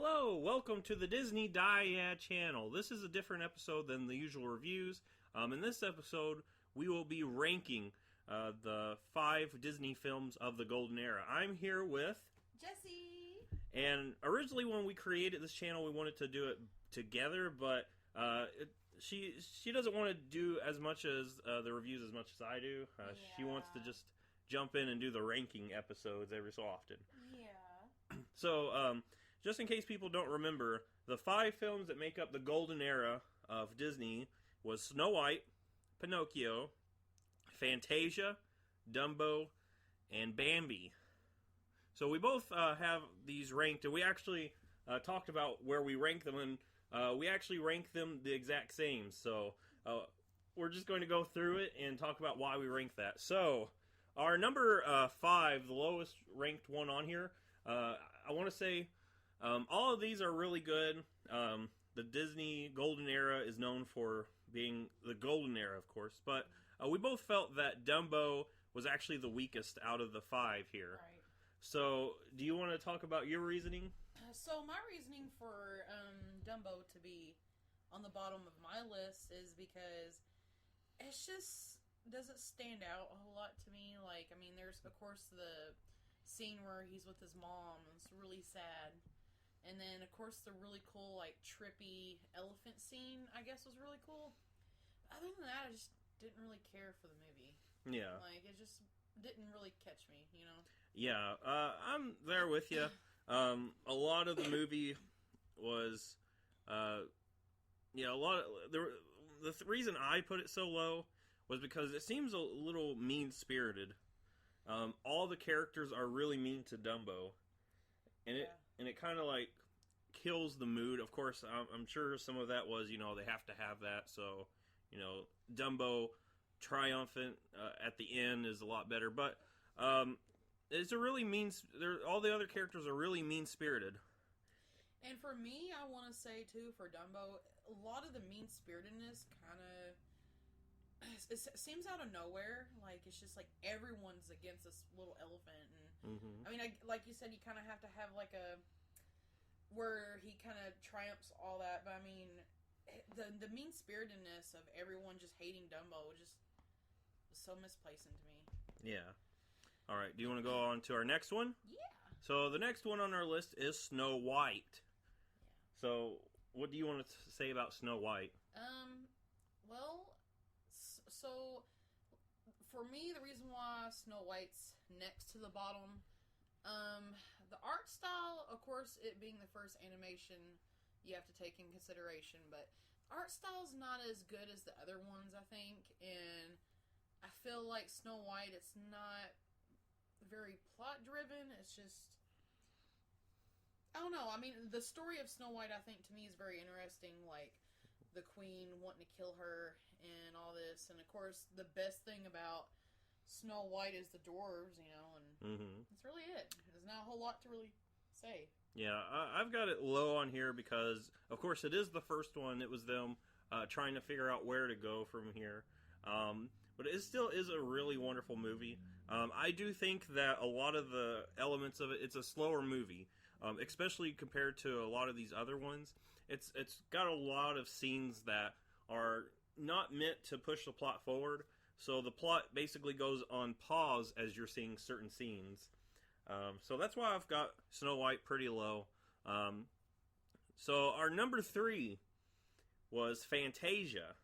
Hello, welcome to the Disney Dyad channel. This is a different episode than the usual reviews. In this episode, we will be ranking the 5 Disney films of the Golden Era. I'm here with Jessie. And originally when we created this channel, we wanted to do it together, but she doesn't want to do as much as the reviews as much as I do. She wants to just jump in and do the ranking episodes every so often. Yeah. So, just in case people don't remember, the 5 films that make up the Golden Era of Disney was Snow White, Pinocchio, Fantasia, Dumbo, and Bambi. So we both have these ranked, and we actually talked about where we rank them, and we actually rank them the exact same. So we're just going to go through it and talk about why we rank that. So our number 5, the lowest ranked one on here, I want to say all of these are really good. The Disney Golden Era is known for being the Golden Era, of course, but we both felt that Dumbo was actually the weakest out of the 5 here. Right. So, do you want to talk about your reasoning? So my reasoning for Dumbo to be on the bottom of my list is because it's just doesn't stand out a whole lot to me. Like, I mean, there's, of course, the scene where he's with his mom, and it's really sad. And then, of course, the really cool, like, trippy elephant scene, I guess, was really cool. But other than that, I just didn't really care for the movie. Yeah. Like, it just didn't really catch me, you know? Yeah, I'm there with you. A lot of the movie was, a lot of, the reason I put it so low was because it seems a little mean-spirited. All the characters are really mean to Dumbo, and it kind of like kills the mood. Of course, I'm sure some of that was, they have to have that, so, Dumbo triumphant at the end is a lot better, but it's a really all the other characters are really mean-spirited. And for me, I want to say, too, for Dumbo, a lot of the mean-spiritedness kind of it seems out of nowhere. Like, it's just like everyone's against this little elephant. And I mean, like you said, you kind of have to have like a where he kind of triumphs all that. But I mean, the mean spiritedness of everyone just hating Dumbo just was so misplaced to me. Yeah. All right. Do you want to go on to our next one? Yeah. So the next one on our list is Snow White. Yeah. So what do you want to say about Snow White? Well. So, for me, the reason why Snow White's next to the bottom, the art style, of course, it being the first animation, you have to take in consideration, but art style's not as good as the other ones, I think, and I feel like Snow White, it's not very plot-driven, it's just, I don't know, I mean, the story of Snow White, I think, to me, is very interesting, like, the queen wanting to kill her and all this, and of course the best thing about Snow White is the dwarves, and that's really it. There's not a whole lot to really say. Yeah, I've got it low on here because of course it is the first one. It was them trying to figure out where to go from here, but it still is a really wonderful movie. I do think that a lot of the elements of it's a slower movie. Especially compared to a lot of these other ones. It's got a lot of scenes that are not meant to push the plot forward, so the plot basically goes on pause as you're seeing certain scenes. So that's why I've got Snow White pretty low. So our number 3 was Fantasia.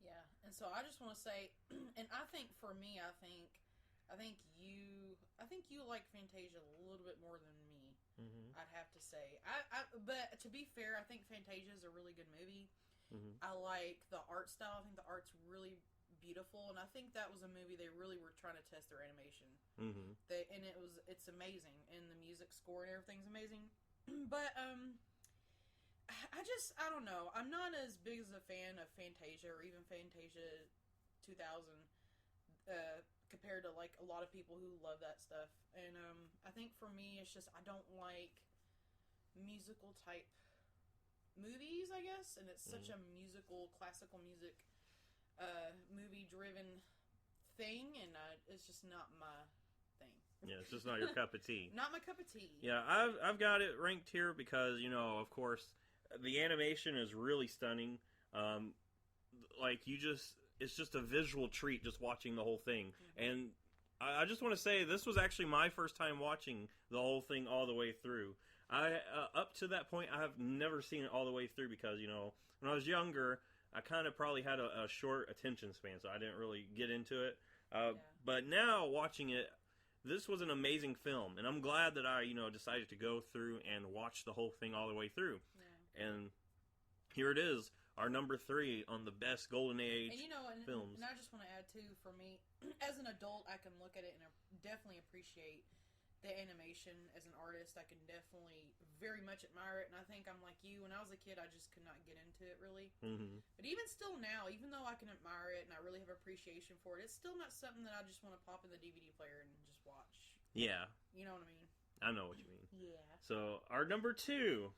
Yeah, and so I just want to say, and I think for me, I think you like Fantasia a little bit more than me. I'd have to say. But to be fair, I think Fantasia is a really good movie. I like the art style. I think the art's really beautiful, and I think that was a movie they really were trying to test their animation. It's amazing, and the music score and everything's amazing. But I don't know. I'm not as big as a fan of Fantasia or even Fantasia 2000. Compared to like a lot of people who love that stuff, and I think for me it's just I don't like musical type movies, I guess, and it's such a musical, classical music, movie driven thing, and it's just not my thing. Yeah, it's just not your cup of tea. Not my cup of tea. Yeah, I've got it ranked here because, you know, of course, the animation is really stunning. Like, it's just a visual treat just watching the whole thing. Mm-hmm. And I just want to say, this was actually my first time watching the whole thing all the way through. Up to that point, I have never seen it all the way through because, you know, when I was younger, I kind of probably had a short attention span, so I didn't really get into it. But now, watching it, this was an amazing film, and I'm glad that I, you know, decided to go through and watch the whole thing all the way through. Yeah. And here it is, our number 3 on the best Golden Age films. And I just want to add, too, for me, as an adult, I can look at it and definitely appreciate the animation. As an artist, I can definitely very much admire it, and I think I'm like you. When I was a kid, I just could not get into it, really. Mm-hmm. But even still now, even though I can admire it and I really have appreciation for it, it's still not something that I just want to pop in the DVD player and just watch. Yeah. You know what I mean? I know what you mean. Yeah. So, our number 2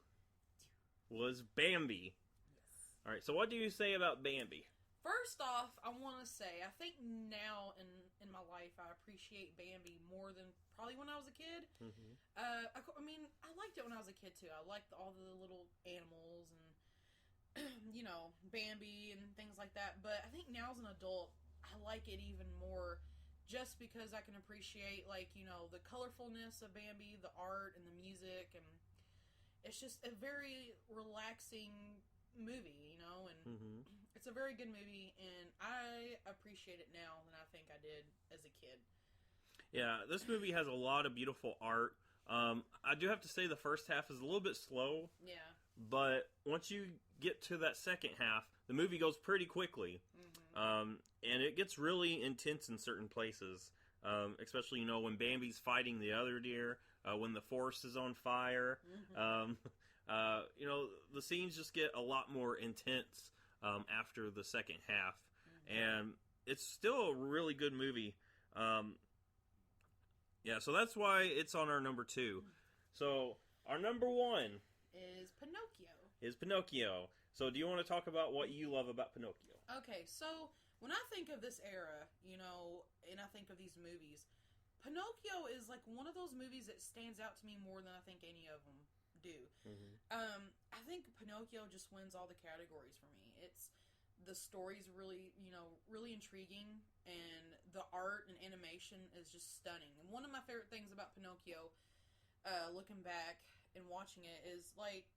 was Bambi. Yes. All right, so what do you say about Bambi? First off, I want to say, I think now in my life, I appreciate Bambi more than probably when I was a kid. Mm-hmm. I mean, I liked it when I was a kid, too. I liked all the little animals and, you know, Bambi and things like that. But I think now as an adult, I like it even more just because I can appreciate, like, you know, the colorfulness of Bambi, the art and the music. And it's just a very relaxing movie, you know, and it's a very good movie, and I appreciate it now than I think I did as a kid. Yeah, this movie has a lot of beautiful art. I do have to say the first half is a little bit slow. Yeah. But once you get to that second half, the movie goes pretty quickly. Mm-hmm. And it gets really intense in certain places. Especially, you know, when Bambi's fighting the other deer, when the forest is on fire. Mm-hmm. You know, the scenes just get a lot more intense after the second half. Mm-hmm. And it's still a really good movie. Yeah, so that's why it's on our number 2. So, our number 1 is Pinocchio. So, do you want to talk about what you love about Pinocchio? Okay, so when I think of this era, you know, and I think of these movies, Pinocchio is like one of those movies that stands out to me more than I think any of them do. Mm-hmm. I think Pinocchio just wins all the categories for me. The story's really, you know, really intriguing, and the art and animation is just stunning. And one of my favorite things about Pinocchio, looking back and watching it, is like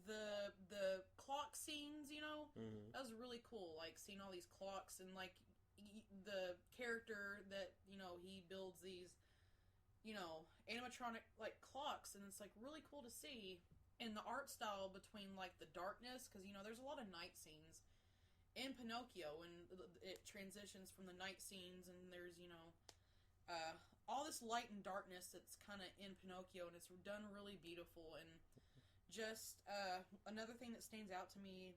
the clock scenes. You know, that was really cool. Like seeing all these clocks and like the character that, you know, he builds these, you know, animatronic like clocks, and it's like really cool to see. And the art style between like the darkness, because, you know, there's a lot of night scenes in Pinocchio, and it transitions from the night scenes, and there's, you know, all this light and darkness that's kind of in Pinocchio, and it's done really beautiful. And just another thing that stands out to me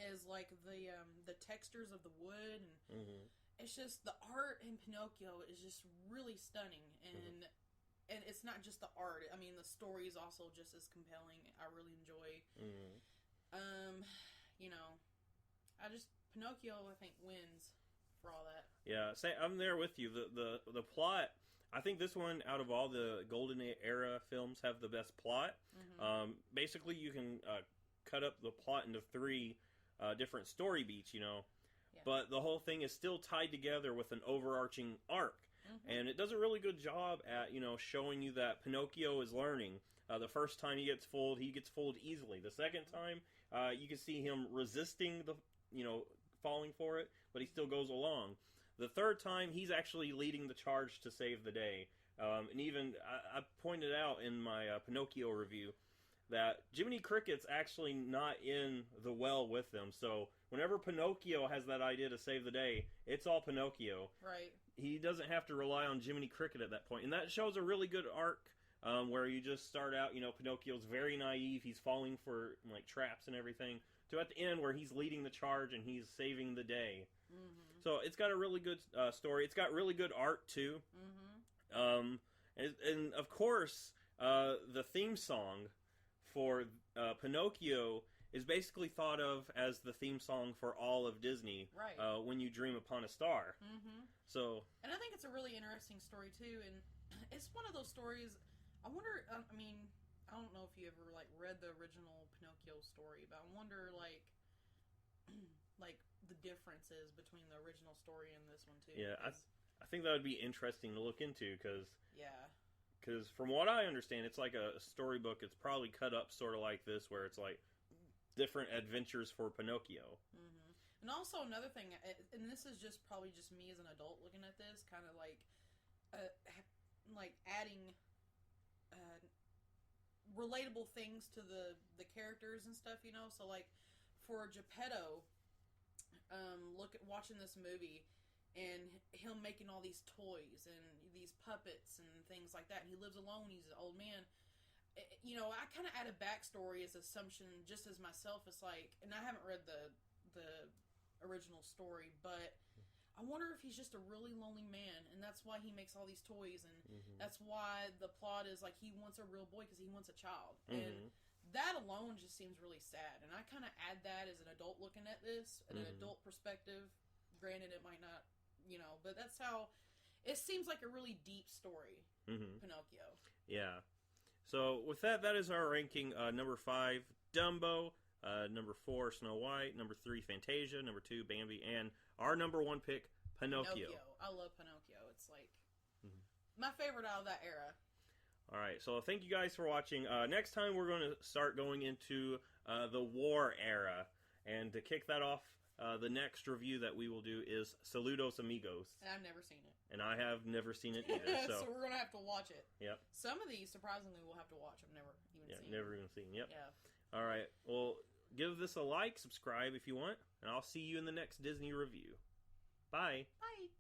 is like the textures of the wood, and it's just the art in Pinocchio is just really stunning. And and it's not just the art. I mean, the story is also just as compelling. I really enjoy. You know, Pinocchio, I think, wins for all that. Yeah, I'm there with you. The plot, I think this one, out of all the Golden Era films, have the best plot. Basically, you can cut up the plot into 3 different story beats, you know. Yeah. But the whole thing is still tied together with an overarching arc. And it does a really good job at, you know, showing you that Pinocchio is learning. The first time he gets fooled easily. The second time, you can see him resisting the, you know, falling for it, but he still goes along. The third time, he's actually leading the charge to save the day. And even, I pointed out in my Pinocchio review that Jiminy Cricket's actually not in the well with them. So whenever Pinocchio has that idea to save the day, it's all Pinocchio. Right. He doesn't have to rely on Jiminy Cricket at that point. And that shows a really good arc where you just start out, you know, Pinocchio's very naive. He's falling for, like, traps and everything. To at the end where he's leading the charge and he's saving the day. So it's got a really good story. It's got really good art, too. And of course, the theme song for Pinocchio is basically thought of as the theme song for all of Disney. Right. When You Dream Upon a Star. So, and I think it's a really interesting story too, and it's one of those stories. I wonder. I mean, I don't know if you ever like read the original Pinocchio story, but I wonder like like the differences between the original story and this one too. Yeah, I think that would be interesting to look into because yeah. Because from what I understand, it's like a storybook. It's probably cut up sort of like this, where it's like different adventures for Pinocchio. Mm-hmm. And also another thing, and this is just probably just me as an adult looking at this, kind of like adding relatable things to the characters and stuff, you know. So like for Geppetto, watching this movie. And him making all these toys and these puppets and things like that. And he lives alone. He's an old man. You know, I kind of add a backstory as assumption, just as myself. It's like, and I haven't read the original story, but I wonder if he's just a really lonely man, and that's why he makes all these toys, and that's why the plot is like he wants a real boy because he wants a child, and that alone just seems really sad. And I kind of add that as an adult looking at this, an adult perspective. Granted, it might not. You know, but that's how it seems like a really deep story. Pinocchio. Yeah. So with that is our ranking. Number 5, Dumbo. Number 4, Snow White. Number 3, Fantasia. Number 2, Bambi, and our number 1 pick, Pinocchio. I love Pinocchio. It's like my favorite out of that era. All right. So thank you guys for watching. Next time we're going to start going into the war era, and to kick that off. The next review that we will do is Saludos Amigos. And I've never seen it. And I have never seen it either. So, so we're going to have to watch it. Yep. Some of these, surprisingly, we'll have to watch. I've never even seen. Never even seen. Yep. Yeah. All right. Well, give this a like, subscribe if you want, and I'll see you in the next Disney review. Bye. Bye.